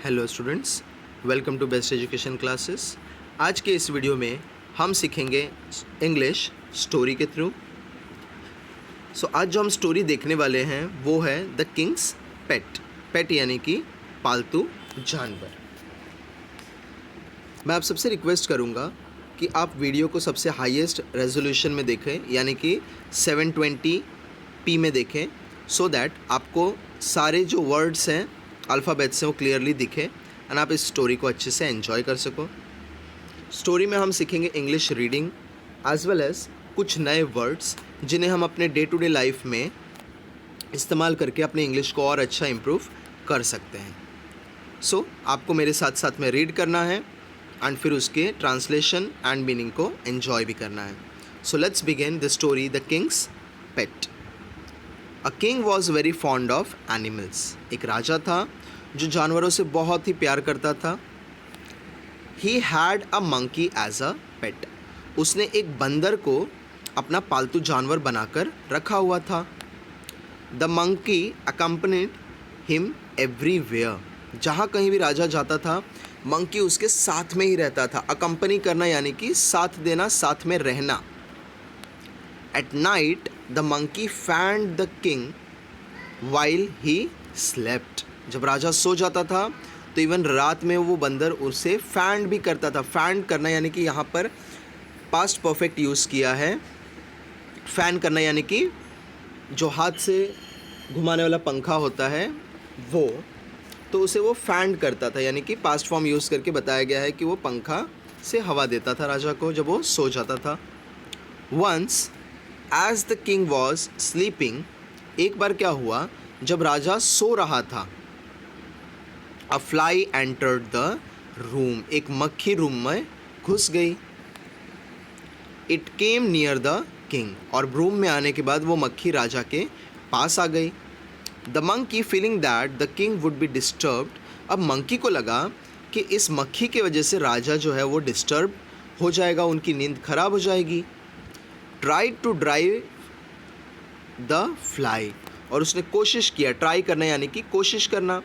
Hello students, welcome to best education classes. आज के इस वीडियो में हम सीखेंगे इंग्लिश स्टोरी के थ्रू। आज जो हम स्टोरी देखने वाले हैं वो है द किंग्स पेट। पेट यानी कि पालतू जानवर। मैं आप सबसे रिक्वेस्ट करूंगा कि आप वीडियो को सबसे हाईएस्ट रेजोल्यूशन में देखें, यानी कि 720p में देखें, सो दैट आपको सारे जो वर्ड्स हैं, अल्फ़ाबेट्स हैं, वो क्लियरली दिखे एंड आप इस स्टोरी को अच्छे से एंजॉय कर सको। स्टोरी में हम सीखेंगे English reading as well as कुछ नए वर्ड्स जिन्हें हम अपने डे टू डे लाइफ में इस्तेमाल करके अपने इंग्लिश को और अच्छा इम्प्रूव कर सकते हैं। आपको मेरे साथ साथ में रीड करना है एंड फिर उसके ट्रांसलेशन एंड मीनिंग को एंजॉय भी करना है। Let's begin the story the Kings pet. A king was very fond of animals. एक राजा था जो जानवरों से बहुत ही प्यार करता था। He had a monkey as a pet. उसने एक बंदर को अपना पालतू जानवर बनाकर रखा हुआ था। The monkey accompanied him everywhere. जहाँ कहीं भी राजा जाता था, मंकी उसके साथ में ही रहता था। अकम्पनी करना यानी कि साथ देना, साथ में रहना। At night the monkey fanned the king while he slept. जब राजा सो जाता था तो इवन रात में वो बंदर उसे फैंड भी करता था। फैंड करना यानी कि यहाँ पर पास्ट परफेक्ट यूज़ किया है। फैन करना यानी कि जो हाथ से घुमाने वाला पंखा होता है वो, तो उसे वो फैंड करता था, यानी कि पास्ट फॉर्म यूज़ करके बताया गया है कि वो पंखा से हवा देता था राजा को जब वो सो जाता था। Once as the king was sleeping. एक बार क्या हुआ, जब राजा सो रहा था, a fly entered the room. एक मक्खी रूम में घुस गई। It came near the king. और रूम में आने के बाद वो मक्खी राजा के पास आ गई। The monkey feeling that the king would be disturbed. अब मंकी को लगा कि इस मक्खी की वजह से राजा जो है वो डिस्टर्ब हो जाएगा, उनकी नींद खराब हो जाएगी। Try to drive the fly. और उसने कोशिश किया। ट्राई करना यानी कि कोशिश करना।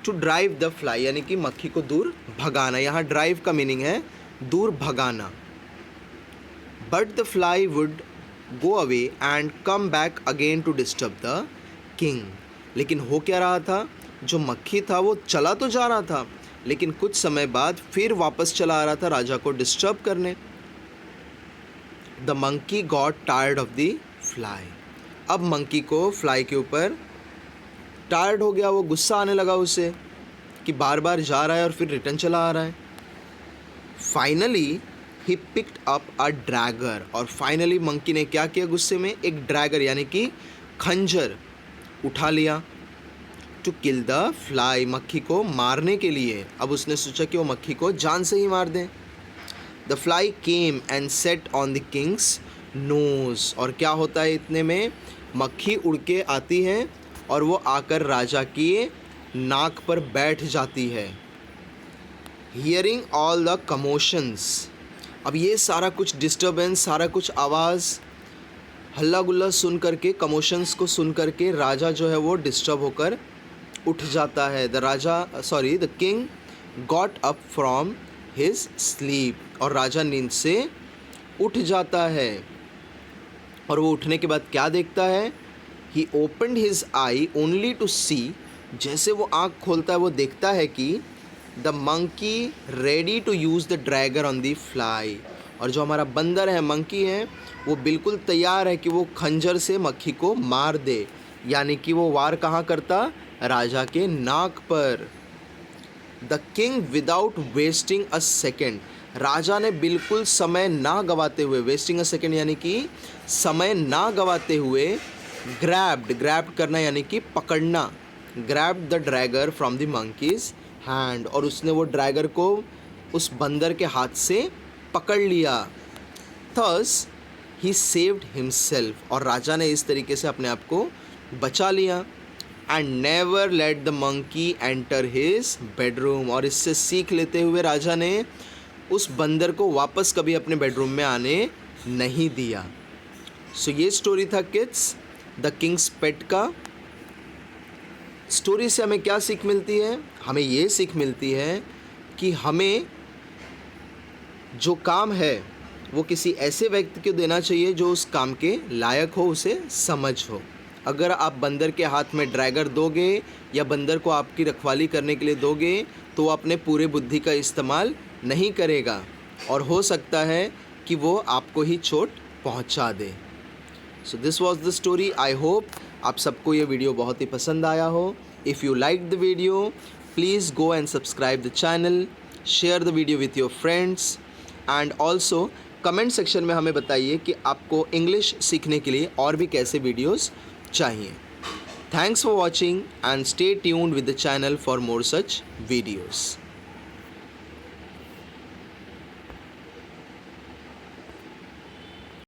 टू ड्राइव द फ्लाई यानी कि मक्खी को दूर भगाना। यहाँ ड्राइव का मीनिंग है दूर भगाना। But the fly would go away and come back again to disturb the king. लेकिन हो क्या रहा था, जो मक्खी था वो चला तो जा रहा था, लेकिन कुछ समय बाद फिर वापस चला आ रहा था राजा को डिस्टर्ब करने। The monkey got tired of the fly. अब मंकी को फ्लाई के ऊपर टायर्ड हो गया, वो गुस्सा आने लगा उसे कि बार बार जा रहा है और फिर रिटर्न चला आ रहा है। Finally he picked up a Drager. और फाइनली मंकी ने क्या किया, गुस्से में एक ड्रैगर यानी कि खंजर उठा लिया। टू किल द फ्लाई, मक्खी को मारने के लिए। अब उसने सोचा कि वो मक्खी को जान से ही मार दें। The fly came and sat on the king's nose. और क्या होता है, इतने में मक्खी उड़ के आती है और वो आकर राजा की नाक पर बैठ जाती है। Hearing all the commotions. अब ये सारा कुछ डिस्टर्बेंस, सारा कुछ आवाज़, हल्ला गुल्ला सुन करके, कमोशंस को सुन करके राजा जो है वो डिस्टर्ब होकर उठ जाता है। The king got up from his sleep. और राजा नींद से उठ जाता है। और वो उठने के बाद क्या देखता है, he opened his eye only to see. जैसे वो आँख खोलता है वो देखता है कि the monkey ready to use the dagger on the fly. और जो हमारा बंदर है, मंकी है, वो बिल्कुल तैयार है कि वो खंजर से मक्खी को मार दे। यानी कि वो वार कहाँ करता, राजा के नाक पर। The king without wasting a second. राजा ने बिल्कुल समय ना गवाते हुए, वेस्टिंग अ सेकेंड यानी कि समय ना गवाते हुए, ग्रैब्ड करना यानी कि पकड़ना, grabbed the Drager from the monkeys hand. और उसने वो ड्रैगर को उस बंदर के हाथ से पकड़ लिया। थस ही सेव्ड हिमसेल्फ। और राजा ने इस तरीके से अपने आप को बचा लिया। And never let the monkey enter his bedroom. और इससे सीख लेते हुए राजा ने उस बंदर को वापस कभी अपने बेडरूम में आने नहीं दिया। ये स्टोरी था किड्स द किंग्स पेट का। स्टोरी से हमें क्या सीख मिलती है? हमें ये सीख मिलती है कि हमें जो काम है वो किसी ऐसे व्यक्ति को देना चाहिए जो उस काम के लायक हो, उसे समझ हो। अगर आप बंदर के हाथ में ड्रैगर दोगे या बंदर को आपकी रखवाली करने के लिए दोगे तो वो अपने पूरे बुद्धि का इस्तेमाल नहीं करेगा और हो सकता है कि वो आपको ही चोट पहुंचा दे। So this was the story. I hope आप सबको ये वीडियो बहुत ही पसंद आया हो। If you like the video please go and subscribe the channel, share the video with your friends and also comment section में हमें बताइए कि आपको इंग्लिश सीखने के लिए और भी कैसे वीडियोस चाहिए। Thanks for watching and stay tuned with the channel for more such videos.